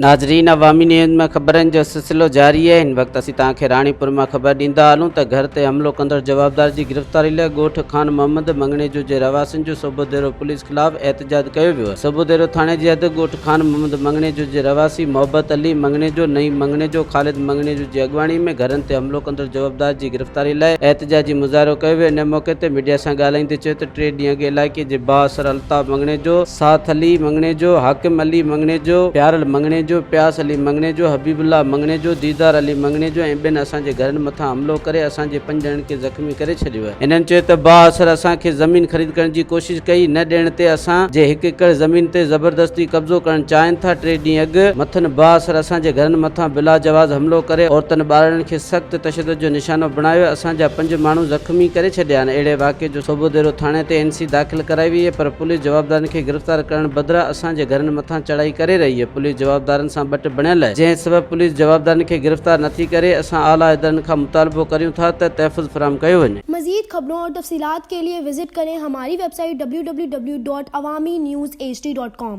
नाज़रीन, अवामी न्यूज़ में ख़बरनि जो सिलसिलो जारी है। इन वक्त असीं तव्हांखे राणीपुर में ख़बर ॾींदा हलूं त घर ते हमलो कंदड़ जवाबदार जी गिरफ़्तारी लाइ ॻोठ खान मोहम्मद मंगणेजो जे रवासियुनि जो सोबोदेरो पुलिस ख़िलाफ़ एहतजाज कयो वियो आहे। सोबोदेरो थाणे जी हद ॻोठ खान मोहम्मद मंगणेजो जे रवासी मोहब्बत अली मंगणेजो, नईम मंगणेजो, ख़ालिद मंगणेजो जी अॻुवाणी में घरनि ते हमलो कंदड़ जवाबदार जी गिरफ़्तारी लाइ एहतजाजी मुज़ाहिरो कयो वियो। इन मौक़े ते मीडिया सां ॻाल्हाईंदे चयो त 3 ॾींहं अॻु इलाइक़े जे बाअसर अल्ताफ़ मंगणेजो, साथ अली मंगणेजो, हाकिम अली मंगणेजो, प्यारल मंगणेजो, प्यास अली मंगणेजो, हबीबुल्ला मंगणेजो, दीदार अली मंगणेजो ऐं ॿियनि असांजे घरनि मथां हमलो करे असांजे 5 ॼणनि खे ज़ख़्मी करे छॾियो आहे। इन्हनि चयो त बाअसर असांखे ज़मीन ख़रीद करण जी कोशिशि कई, न ॾियण ते असां जे 1 एकड़ ज़मीन ते ज़बरदस्ती कब्ज़ो करणु चाहिनि था। 3 ॾींहं अॻु मथनि बाअसर असांजे घरनि मथां बिला जवाज़ हमलो करे औरतुनि ॿारनि खे सख़्त तशदुद जो निशानो बणायो। असांजा 5 माण्हू ज़ख़्मी करे छॾिया आहिनि। अहिड़े वाक़े जो सोबोदेरो थाणे ते NC दाख़िल कराई वई आहे, पर पुलिस जवाबदारनि खे गिरफ़्तार करण बदिरां असांजे घरनि मथां चढ़ाई करे रही आहे। पुलिस जवाबदारनि सां बट बणियल आहे, जंहिं सबबु पुलिस जवाबदारनि खे गिरफ़्तार नथी करे। असां आला इदारनि खां मुतालबो करियूं था त तहफ़्फ़ुज़ फराहम कयो वञे। मज़ीद खबरों और तफसीलात के लिए विजिट करें हमारी वेबसाइट www.awamiNewsHD.com।